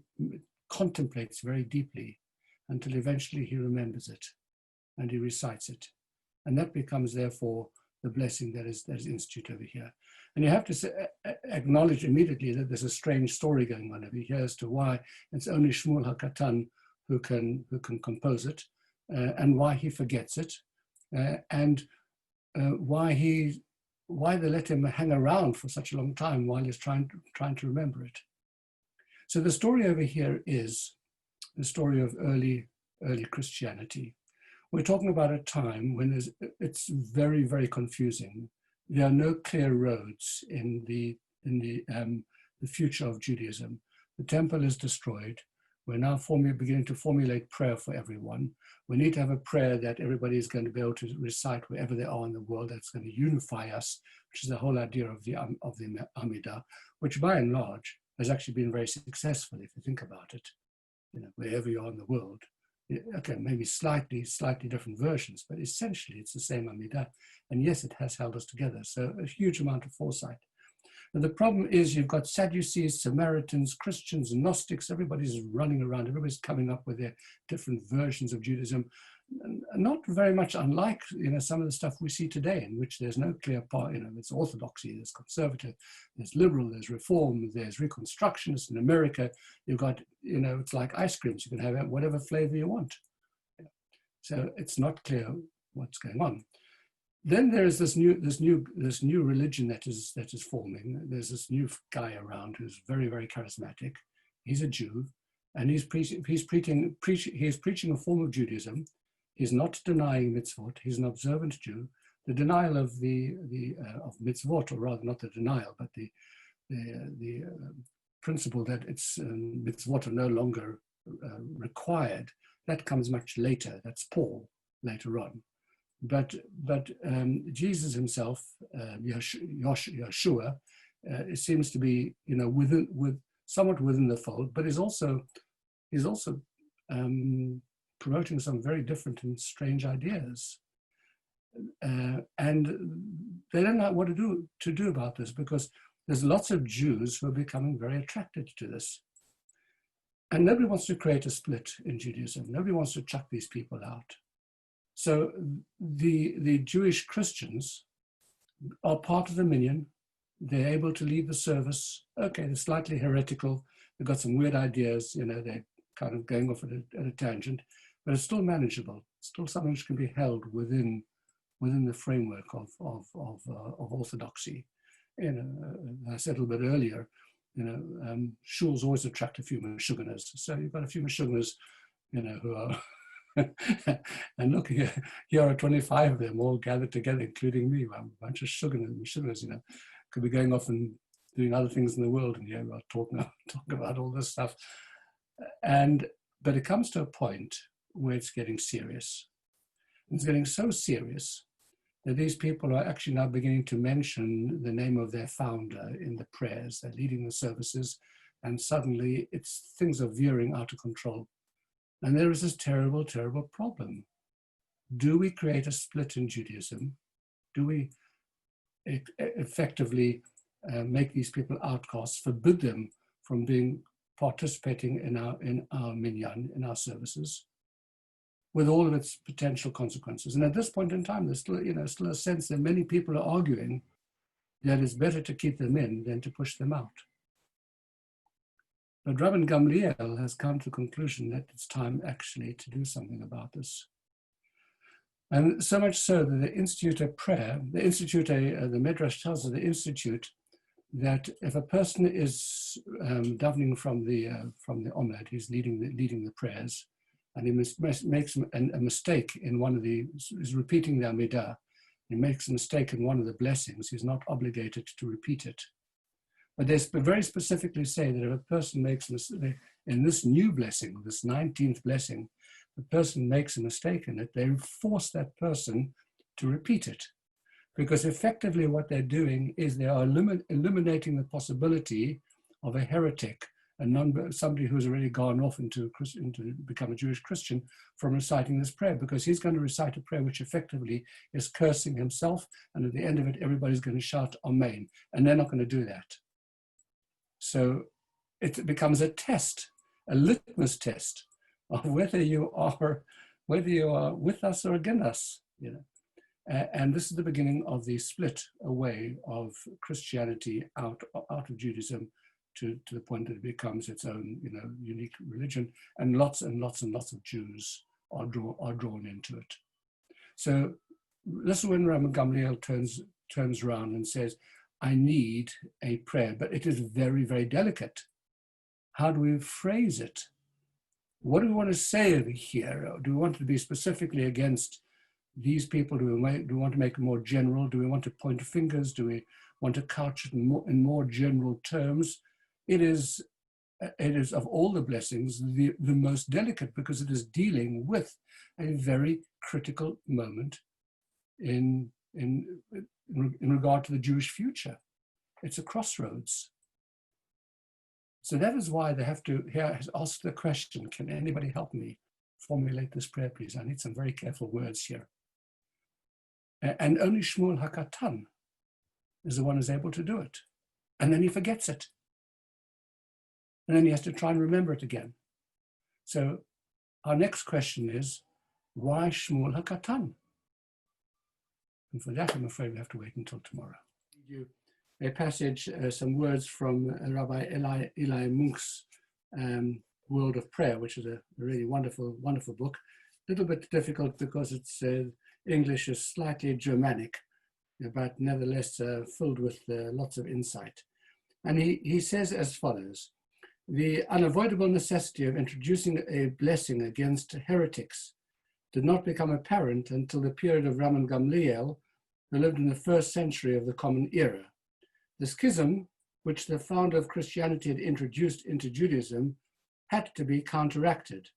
contemplates very deeply until eventually he remembers it and he recites it. And that becomes, therefore, the blessing that is instituted over here. And you have to acknowledge immediately that there's a strange story going on over here as to why it's only Shmuel HaKatan who can compose it, and why he forgets it, and why they let him hang around for such a long time while he's trying to remember it. So the story over here is the story of early Christianity. We're talking about a time when it's very, very confusing. There are no clear roads in the future of Judaism. The temple is destroyed. We're now beginning to formulate prayer for everyone. We need to have a prayer that everybody is going to be able to recite wherever they are in the world. That's going to unify us, which is the whole idea of the Amidah, which by and large has actually been very successful, if you think about it. Wherever you are in the world, okay, maybe slightly different versions, but essentially it's the same Amidah. And yes, it has held us together. So a huge amount of foresight. And the problem is you've got Sadducees, Samaritans, Christians, Gnostics, everybody's running around, everybody's coming up with their different versions of Judaism, not very much unlike some of the stuff we see today, in which there's no clear part. There's orthodoxy, there's conservative, there's liberal, there's reform, there's reconstructionist. In America, you've got it's like ice creams, you can have whatever flavor you want. So it's not clear what's going on. Then there is this new religion that is forming. There's this new guy around who's very, very charismatic. He's a Jew, and he's preaching a form of Judaism. He's not denying mitzvot. He's an observant Jew. The denial of of mitzvot, or rather not the denial, but the principle that it's mitzvot are no longer required, that comes much later. That's Paul later on. But Jesus himself, Yeshua, it seems to be somewhat within the fold, but he's also promoting some very different and strange ideas, and they don't know what to do about this, because there's lots of Jews who are becoming very attracted to this, and nobody wants to create a split in Judaism. Nobody wants to chuck these people out. So the Jewish Christians are part of the minyan. They're able to lead the service. Okay, they're slightly heretical. They've got some weird ideas. They're kind of going off at a tangent, but it's still manageable. It's still something which can be held within the framework of orthodoxy. I said a little bit earlier, shuls always attract a few Meshuggahs. So you've got a few Meshuggahs, who are and look, here are 25 of them all gathered together, including me. A bunch of sugars, could be going off and doing other things in the world, and we're talking about all this stuff. But it comes to a point where it's getting serious. It's getting so serious that these people are actually now beginning to mention the name of their founder in the prayers. They're leading the services, and suddenly things are veering out of control. And there is this terrible, terrible problem. Do we create a split in Judaism? Do we effectively make these people outcasts, forbid them from participating in our minyan, in our services, with all of its potential consequences? And at this point in time, there's still a sense that many people are arguing that it's better to keep them in than to push them out. But Rabbi Gamliel has come to the conclusion that it's time actually to do something about this. And so much so that the Institute of Prayer, the Midrash tells us, the Institute, that if a person is davening from the Omed, he's leading the prayers, and he makes a mistake in he's repeating the Amidah, he makes a mistake in one of the blessings, he's not obligated to repeat it. But they very specifically say that if a person makes a mistake in this new blessing, this 19th blessing, the person makes a mistake in it, they force that person to repeat it. Because effectively what they're doing is they are eliminating the possibility of a heretic, somebody who's already gone off into become a Jewish Christian, from reciting this prayer, because he's going to recite a prayer which effectively is cursing himself, and at the end of it, everybody's going to shout Amen, and they're not going to do that. So it becomes a test, a litmus test of whether you are with us or against us, And this is the beginning of the split away of Christianity out of Judaism to the point that it becomes its own, unique religion, and lots and lots of Jews are drawn into it. So this is when Rabbi Gamliel turns around and says, I need a prayer, but it is very, very delicate. How do we phrase it? What do we want to say over here? Do we want to be specifically against these people? Do we want to make it more general? Do we want to point fingers? Do we want to couch it in more general terms? It is of all the blessings, the most delicate, because it is dealing with a very critical moment in regard to the Jewish future. It's a crossroads. So that is why they have to here ask the question, can anybody help me formulate this prayer, please? I need some very careful words here. And only Shmuel HaKatan is the one who's able to do it. And then he forgets it. And then he has to try and remember it again. So our next question is, why Shmuel HaKatan? And for that, I'm afraid we have to wait until tomorrow. A passage, some words from Rabbi Eli Munk's World of Prayer, which is a really wonderful, wonderful book. A little bit difficult because its English is slightly Germanic, but nevertheless filled with lots of insight. And he says as follows: the unavoidable necessity of introducing a blessing against heretics did not become apparent until the period of Rabban Gamliel, who lived in the 1st century of the Common Era. The schism, which the founder of Christianity had introduced into Judaism, had to be counteracted.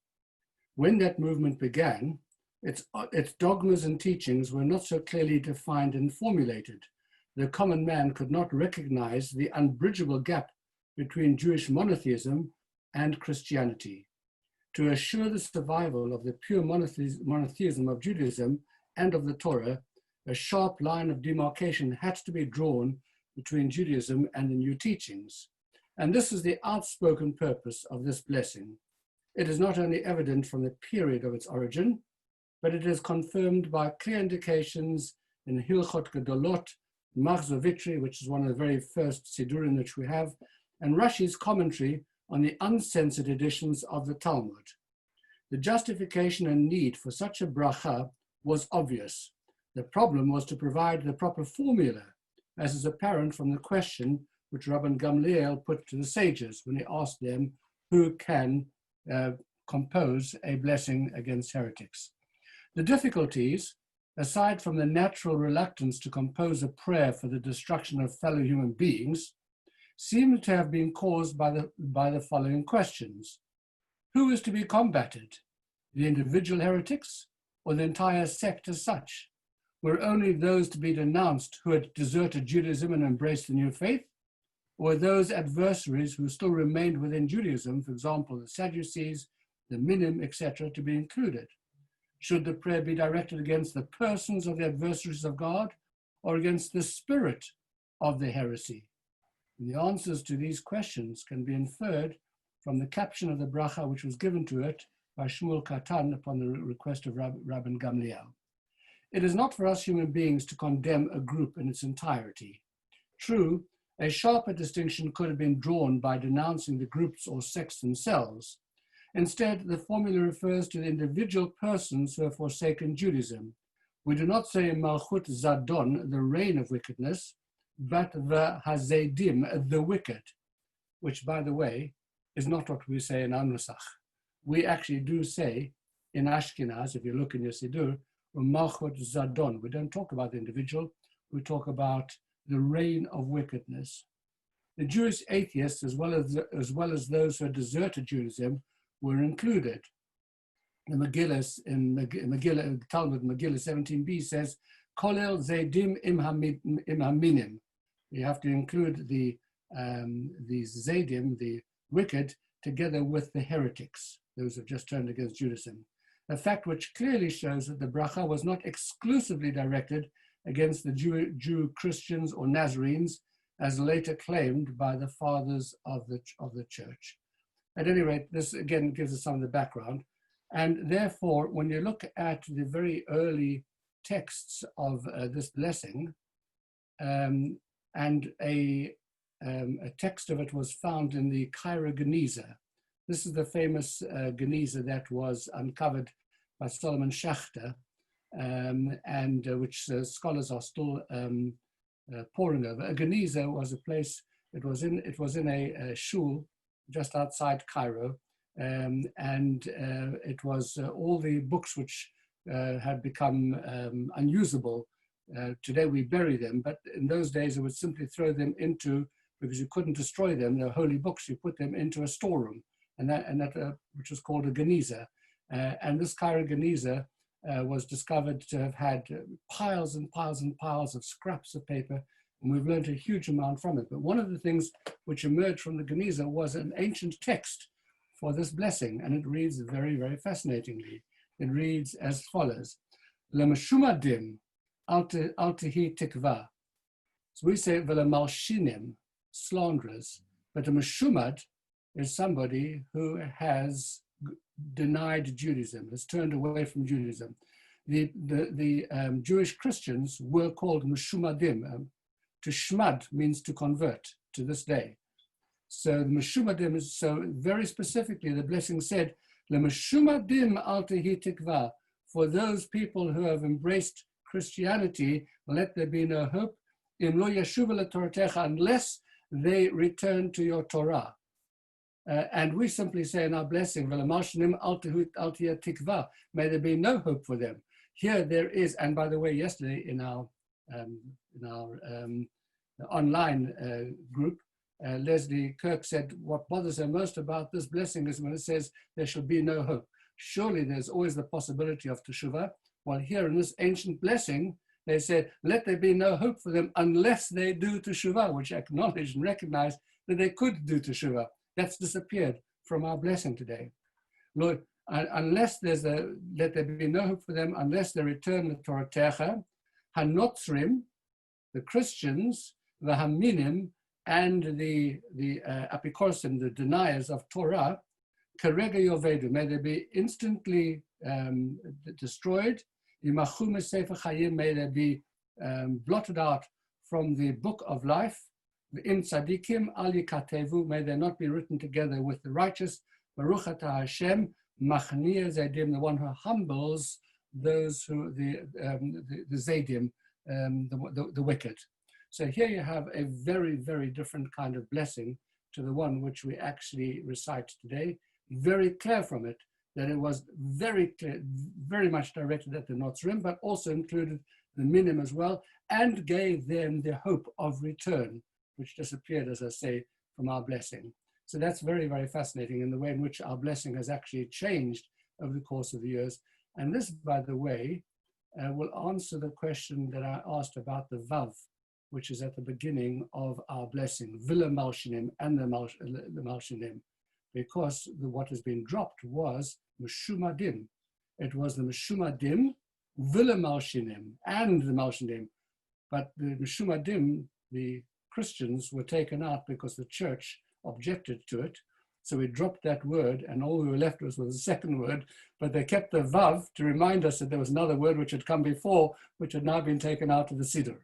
When that movement began, its dogmas and teachings were not so clearly defined and formulated. The common man could not recognize the unbridgeable gap between Jewish monotheism and Christianity. To assure the survival of the pure monotheism of Judaism and of the Torah, a sharp line of demarcation had to be drawn between Judaism and the new teachings. And this is the outspoken purpose of this blessing. It is not only evident from the period of its origin, but it is confirmed by clear indications in Hilchot Gedolot, Machzor Vitri, which is one of the very first Sidurim which we have, and Rashi's commentary on the uncensored editions of the Talmud. The justification and need for such a bracha was obvious. The problem was to provide the proper formula, as is apparent from the question which Rabban Gamliel put to the sages when he asked them who can compose a blessing against heretics. The difficulties, aside from the natural reluctance to compose a prayer for the destruction of fellow human beings, seem to have been caused by the following questions. Who is to be combated? The individual heretics or the entire sect as such? Were only those to be denounced who had deserted Judaism and embraced the new faith? Or those adversaries who still remained within Judaism, for example, the Sadducees, the Minim, etc., to be included? Should the prayer be directed against the persons of the adversaries of God or against the spirit of the heresy? And the answers to these questions can be inferred from the caption of the bracha which was given to it by Shmuel Katan upon the request of Rabban Gamliel. It is not for us human beings to condemn a group in its entirety. True, a sharper distinction could have been drawn by denouncing the groups or sects themselves. Instead, the formula refers to the individual persons who have forsaken Judaism. We do not say Malchut Zadon, the reign of wickedness, but the Hazedim, the wicked, which, by the way, is not what we say in Anusach. We actually do say in Ashkenaz, if you look in your Siddur, Malchut Zadon. We don't talk about the individual, we talk about the reign of wickedness. The Jewish atheists, as well as those who had deserted Judaism, were included. The Megillah in Talmud, Megillah 17b says, Kolel Zedim im haminim. You have to include the Zedim, the wicked, together with the heretics, those who have just turned against Judaism. A fact which clearly shows that the bracha was not exclusively directed against the Jew Christians or Nazarenes, as later claimed by the fathers of the church. At any rate, this again gives us some of the background. And therefore, when you look at the very early texts of this blessing, and a text of it was found in the Cairo Geniza. This is the famous Geniza that was uncovered by Solomon Schachter, and which scholars are still poring over. A Geniza was a place, it was in a shul just outside Cairo, and it was all the books which had become unusable. Today we bury them, but in those days it would simply throw them into, because you couldn't destroy them, they're holy books, you put them into a storeroom, and that which was called a Geniza. And this Cairo Geniza was discovered to have had piles and piles and piles of scraps of paper And we've learned a huge amount from it. But one of the things which emerged from the Geniza was an ancient text for this blessing. And it reads very, very fascinatingly. It reads as follows. Lemashumadim altehi tikva. So we say v'lemalshinim, slanderers. But a meshumad is somebody who has denied Judaism, has turned away from Judaism. The Jewish Christians were called meshumadim. To shmad means to convert to this day. So the meshumadim is, so very specifically the blessing said, "Lemeshumadim al tehi tikva." For those people who have embraced Christianity, let there be no hope. Im lo yeshuva leToratecha, unless they return to your Torah. And we simply say in our blessing, "V'lemalshinim al tehi tikva." May there be no hope for them. Here there is, and by the way, yesterday in our online group, Leslie Kirk said, what bothers her most about this blessing is when it says there shall be no hope. Surely there's always the possibility of teshuvah. While here in this ancient blessing, they said, let there be no hope for them unless they do teshuvah, which acknowledged and recognized that they could do teshuvah. That's disappeared from our blessing today. Lord, unless let there be no hope for them unless they return to Toratecha, Hanotzrim, the Christians, the Haminim, and the Apikorsim, the deniers of Torah, Karega Yovedu, may they be instantly destroyed. Yimachu Sefer Chayim, may they be blotted out from the book of life. V'im tzadikim al yikatevu, may they not be written together with the righteous. Baruch atah Hashem, machnia zedim, the one who humbles those who, the zedim, the wicked. So here you have a very, very different kind of blessing to the one which we actually recite today. Very clear from it that it was very clear, very much directed at the Notzrim, but also included the Minim as well, and gave them the hope of return, which disappeared, as I say, from our blessing. So that's very, very fascinating in the way in which our blessing has actually changed over the course of the years. And this, by the way, will answer the question that I asked about the Vav, which is at the beginning of our blessing, Villa Malshinim and the Malshinim, because what has been dropped was Meshumadim. It was the Meshumadim, Villa Malshinim, and the Malshinim. But the Meshumadim, the Christians, were taken out because the church objected to it. So we dropped that word, and all we were left with was the second word, but they kept the Vav to remind us that there was another word which had come before, which had now been taken out of the Siddur.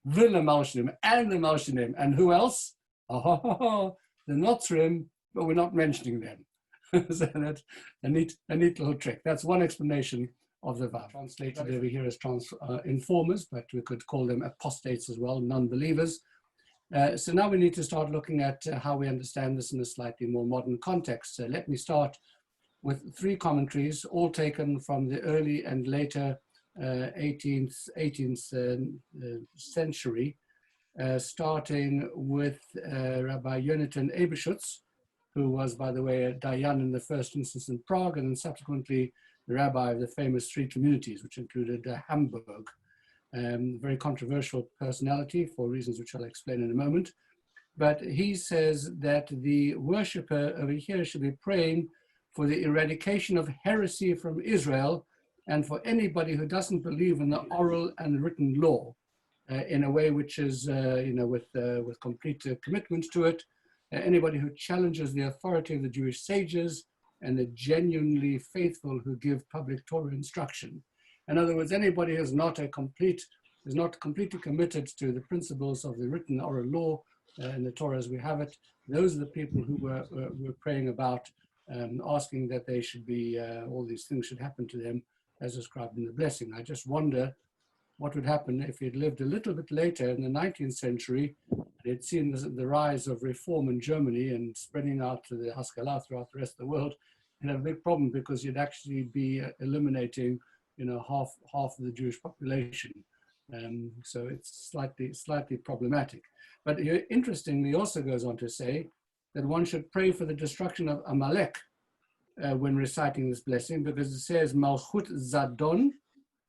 Villa Malshinim and the Malshinim. And who else? The Notzrim, but we're not mentioning them. So that's a neat little trick. That's one explanation of the Vav. Translated over here as informers, but we could call them apostates as well, non-believers. So now we need to start looking at how we understand this in a slightly more modern context. So let me start with three commentaries, all taken from the early and later 18th century, starting with Rabbi Yonatan Eberschutz, who was, by the way, a Dayan in the first instance in Prague, and then subsequently the rabbi of the famous three communities, which included Hamburg. Very controversial personality for reasons which I'll explain in a moment. But he says that the worshipper over here should be praying for the eradication of heresy from Israel and for anybody who doesn't believe in the oral and written law in a way which is, with complete commitment to it. Anybody who challenges the authority of the Jewish sages and the genuinely faithful who give public Torah instruction. In other words, anybody who's not completely committed to the principles of the written oral law in the Torah as we have it, those are the people who were praying about, asking that they should be, all these things should happen to them as described in the blessing. I just wonder what would happen if he'd lived a little bit later in the 19th century and he'd seen the rise of reform in Germany and spreading out to the Haskalah throughout the rest of the world. He'd have a big problem because you'd actually be eliminating half of the Jewish population. So it's slightly problematic. But interestingly, he also goes on to say that one should pray for the destruction of Amalek when reciting this blessing, because it says Malchut Zadon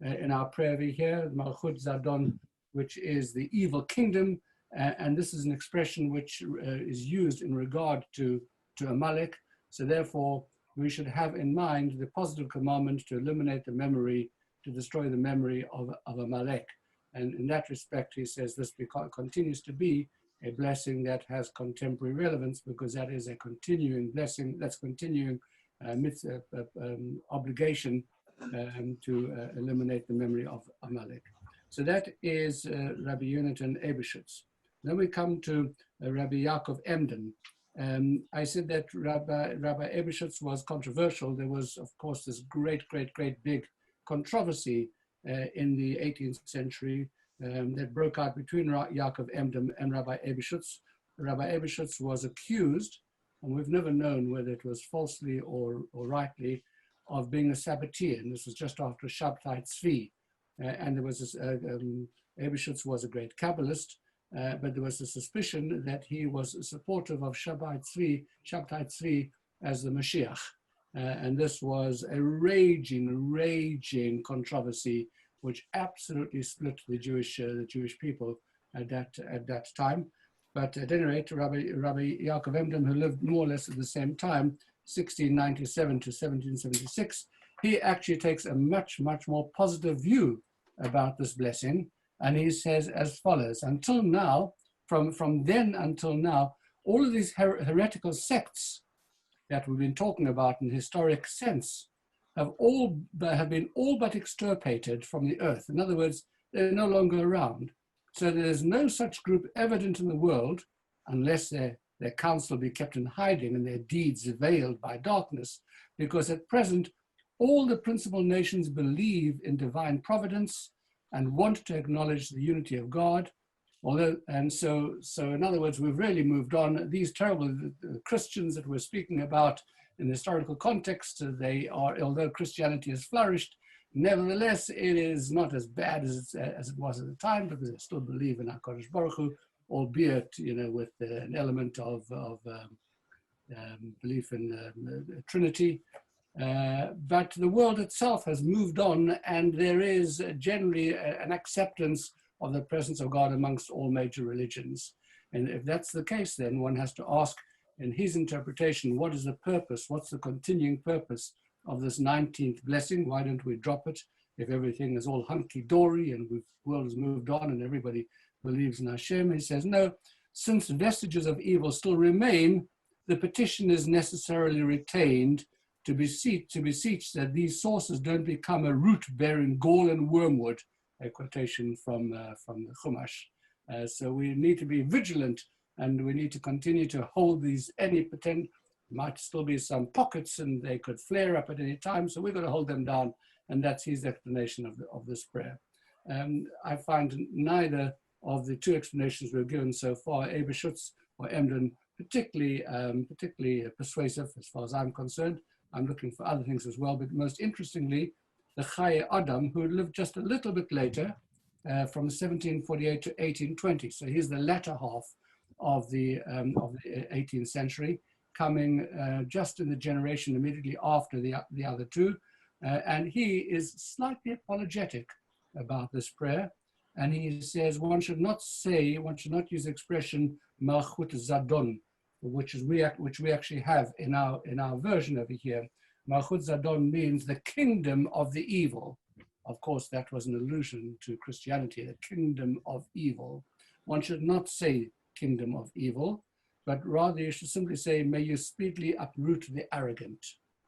in our prayer over here. Malchut Zadon which is the evil kingdom. And this is an expression which is used in regard to Amalek. So therefore, we should have in mind the positive commandment to eliminate the memory, to destroy the memory of Amalek. And in that respect, he says this continues to be a blessing that has contemporary relevance, because that is a continuing blessing, that's continuing obligation to eliminate the memory of Amalek. So that is Rabbi Yonatan Ebershitz. Then we come to Rabbi Yaakov Emden. I said that Rabbi Ebershitz was controversial. There was, of course, this great big controversy in the 18th century that broke out between Yaakov Emden and Rabbi Ebershitz. Rabbi Ebershitz was accused, and we've never known whether it was falsely or rightly, of being a Sabbatean. This was just after Shabtai Tzvi. And there was this, Ebershitz was a great Kabbalist, but there was a suspicion that he was supportive of Shabtai Tzvi as the Mashiach. And this was a raging controversy, which absolutely split the Jewish people at that time. But at any rate, Rabbi Yaakov Emden, who lived more or less at the same time, 1697 to 1776, he actually takes a much more positive view about this blessing. And he says as follows: until now, from then until now, all of these heretical sects that we've been talking about in historic sense have been all but extirpated from the earth. In other words, they're no longer around. So there's no such group evident in the world, unless their counsel be kept in hiding and their deeds veiled by darkness, because at present, all the principal nations believe in divine providence and want to acknowledge the unity of God. So in other words, we've really moved on. These terrible Christians that we're speaking about in the historical context, they are, although Christianity has flourished, nevertheless, it is not as bad as it was at the time, because they still believe in HaKadosh Baruch Hu, albeit, with an element of belief in the Trinity. But the world itself has moved on, and there is generally an acceptance of the presence of God amongst all major religions. And if that's the case, then one has to ask, in his interpretation, what is the purpose? What's the continuing purpose of this 19th blessing? Why don't we drop it if everything is all hunky-dory and the world has moved on and everybody believes in Hashem? He says, no, since vestiges of evil still remain, the petition is necessarily retained to beseech that these sources don't become a root bearing gall and wormwood, a quotation from the Chumash. So we need to be vigilant, and we need to continue to hold these, might still be some pockets and they could flare up at any time, so we've got to hold them down, and that's his explanation of this prayer. I find neither of the two explanations we've given so far, Ebershitz or Emden, particularly persuasive as far as I'm concerned. I'm looking for other things as well, but most interestingly, the Chaye Adam, who lived just a little bit later, from 1748 to 1820. So he's the latter half of the 18th century, coming just in the generation immediately after the other two. And he is slightly apologetic about this prayer. And he says one should not use the expression Malchut Zadon, which we actually have in our version over here. Malchut Zadon means the kingdom of the evil. Of course, that was an allusion to Christianity, the kingdom of evil. One should not say kingdom of evil, but rather you should simply say, may you speedily uproot the arrogant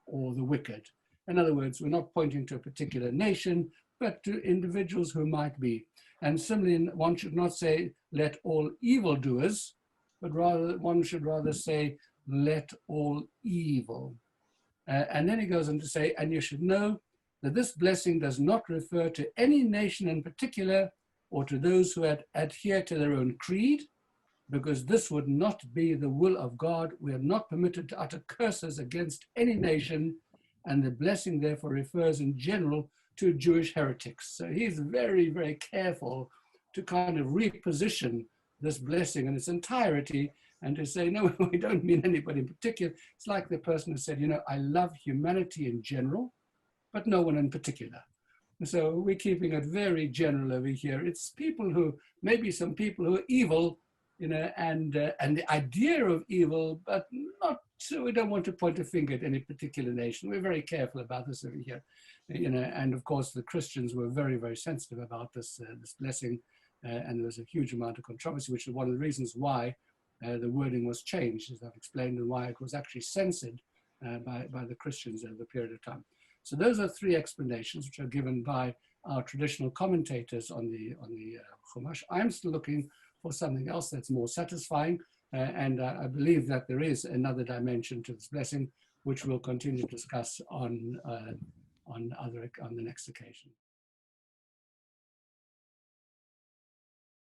or the wicked. In other words, we're not pointing to a particular nation, but to individuals who might be. And similarly, one should not say, let all evildoers, but one should rather say, let all evil. And then he goes on to say, and you should know that this blessing does not refer to any nation in particular or to those who adhere to their own creed, because this would not be the will of God. We are not permitted to utter curses against any nation, and the blessing therefore refers in general to Jewish heretics. So he's very, very careful to kind of reposition this blessing in its entirety and to say, no, we don't mean anybody in particular. It's like the person who said, I love humanity in general, but no one in particular. So we're keeping it very general over here. It's people who, maybe some people who are evil, and the idea of evil, but not, so we don't want to point a finger at any particular nation. We're very careful about this over here, and of course the Christians were very, very sensitive about this blessing, and there was a huge amount of controversy, which is one of the reasons why the wording was changed, as I've explained, and why it was actually censored by the Christians over the period of time. So those are three explanations which are given by our traditional commentators on the Chumash. I'm still looking for something else that's more satisfying, and I believe that there is another dimension to this blessing, which we'll continue to discuss on the next occasion.